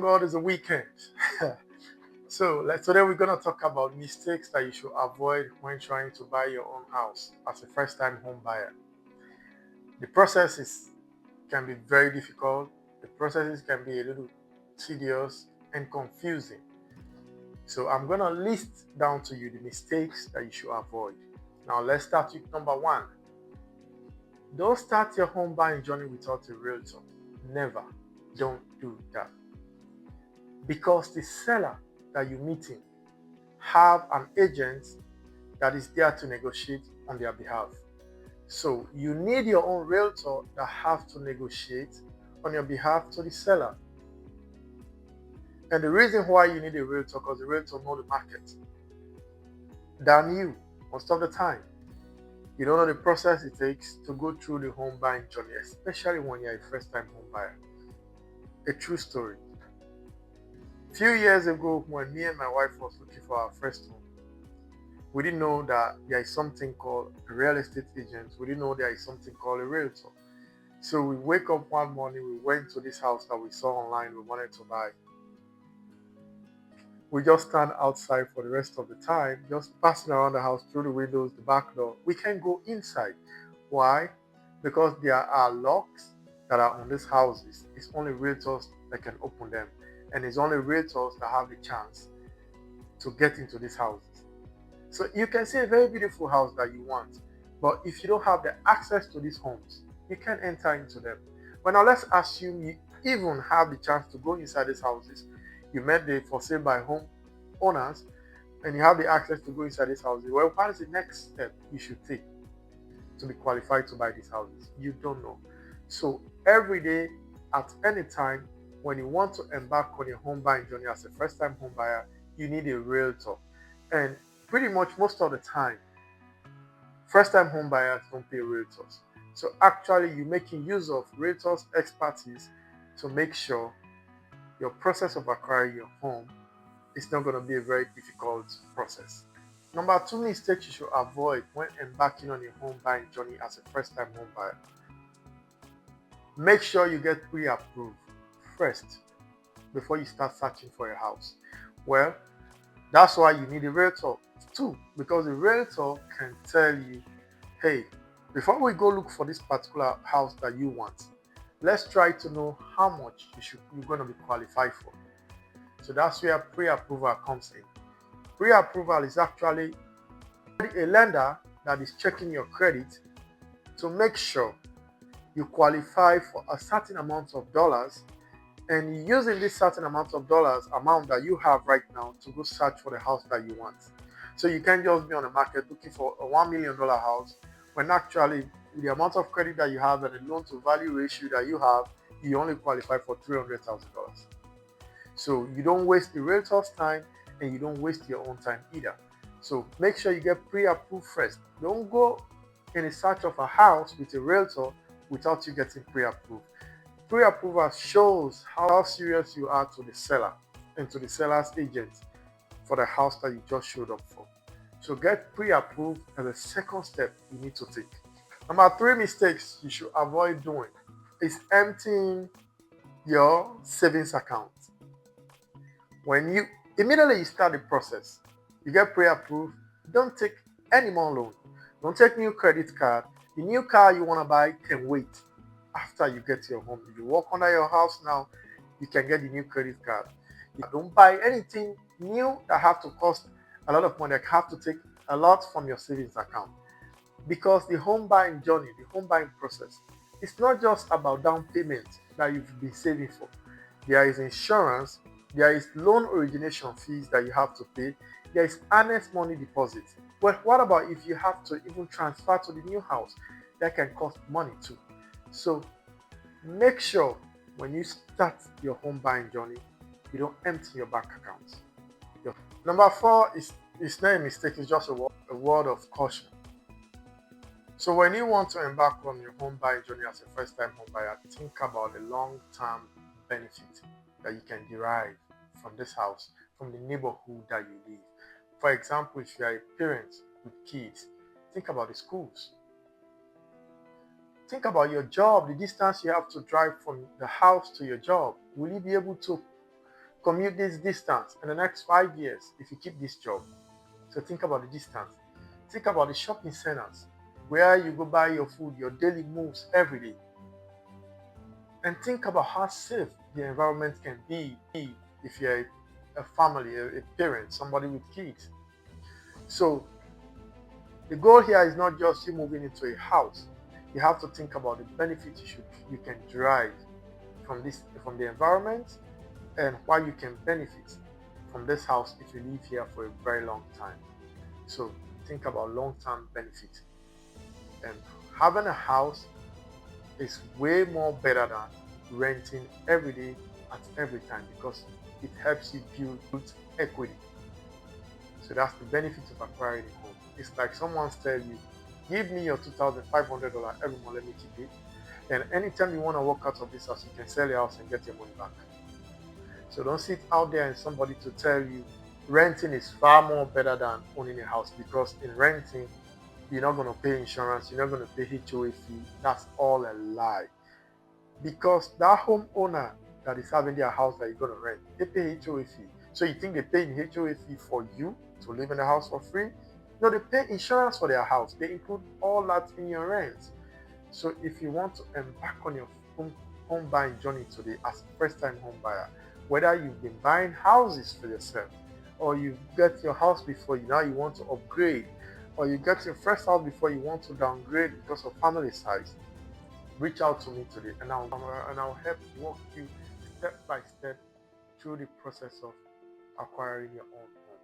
thank God it's a weekend. Today we're gonna talk about mistakes that you should avoid when trying to buy your own house as a first-time home buyer. The process can be very difficult. The processes can be a little tedious and confusing. So I'm gonna list down to you the mistakes that you should avoid. Now let's start with number one. Don't start your home buying journey without a realtor. Never. Don't do that. Because the seller that you're meeting have an agent that is there to negotiate on their behalf. So you need your own realtor that have to negotiate on your behalf to the seller. And the reason why you need a realtor, because the realtor know the market than you most of the time. You don't know the process it takes to go through the home buying journey, especially when you're a first-time home buyer. A true story. A few years ago, when me and my wife was looking for our first home, we didn't know that there is something called a real estate agent. We didn't know there is something called a realtor. So we wake up one morning, we went to this house that we saw online, we wanted to buy. We just stand outside for the rest of the time, just passing around the house through the windows, the back door. We can't go inside. Why? Because there are locks that are on these houses. It's only realtors that can open them. And it's only realtors that have the chance to get into these houses. So you can see a very beautiful house that you want. But if you don't have the access to these homes, you can't enter into them. But now let's assume you even have the chance to go inside these houses. You met the for sale by home owners and you have the access to go inside these houses. Well, what is the next step you should take to be qualified to buy these houses? You don't know. So every day, at any time, when you want to embark on your home buying journey as a first-time home buyer, you need a realtor. And pretty much most of the time, first-time home buyers don't pay realtors. So actually, you're making use of realtors' expertise to make sure your process of acquiring your home is not going to be a very difficult process. Number two mistake you should avoid when embarking on your home buying journey as a first-time home buyer. Make sure you get pre-approved first before you start searching for a house. Well, that's why you need a realtor too, because the realtor can tell you, hey, before we go look for this particular house that you want, let's try to know how much you're going to be qualified for. So that's where pre-approval comes in. Pre-approval is actually a lender that is checking your credit to make sure you qualify for a certain amount of dollars, and using this certain amount of dollars amount that you have right now to go search for the house that you want. So you can't just be on the market looking for a $1 million house when actually with the amount of credit that you have and the loan to value ratio that you have, you only qualify for $300,000. So you don't waste the realtor's time and you don't waste your own time either. So make sure you get pre-approved first. Don't go in a search of a house with a realtor without you getting pre-approved. Pre-approval shows how serious you are to the seller and to the seller's agent for the house that you just showed up for. So get pre-approved as a second step you need to take. Number three mistakes you should avoid doing is emptying your savings account. When you immediately start the process, you get pre-approved, don't take any more loan. Don't take new credit card. The new car you want to buy can wait after you get your home. If you walk under your house now, you can get the new credit card. You don't buy anything new that have to cost a lot of money, that have to take a lot from your savings account. Because the home buying journey, the home buying process, it's not just about down payment that you've been saving for. There is insurance, there is loan origination fees that you have to pay, there is earnest money deposit. Well, what about if you have to even transfer to the new house? That can cost money too. So make sure when you start your home buying journey, you don't empty your bank account. Number four is not a mistake, it's just a word of caution. So when you want to embark on your home buying journey as a first-time home buyer, think about the long-term benefit that you can derive from this house, from the neighborhood that you live. For example, if you are a parent with kids, think about the schools. Think about your job, the distance you have to drive from the house to your job. Will you be able to commute this distance in the next 5 years if you keep this job. So think about the distance. Think about the shopping centers where you go buy your food, your daily moves every day. And think about how safe the environment can be if you're a family, a parent, somebody with kids. So the goal here is not just you moving into a house. You have to think about the benefits you can derive from the environment, and why you can benefit from this house if you live here for a very long time. So think about long-term benefit. And having a house is way more better than renting every day at every time, because it helps you build equity. So that's the benefit of acquiring a home. It's like someone's telling you, give me your $2,500 every month, let me keep it. And anytime you want to walk out of this house, you can sell your house and get your money back. So don't sit out there and somebody to tell you renting is far more better than owning a house, because in renting, you're not going to pay insurance, you're not going to pay HOA fee. That's all a lie. Because that homeowner that is having their house that you're going to rent, they pay HOA fee. So you think they pay in HOA fee for you to live in the house for free? No, they pay insurance for their house. They include all that in your rent. So if you want to embark on your home buying journey today as a first-time home buyer, whether you've been buying houses for yourself, or you get your house before you now you want to upgrade, or you get your first house before you want to downgrade because of family size, reach out to me today, and I'll help walk you step by step through the process of acquiring your own home.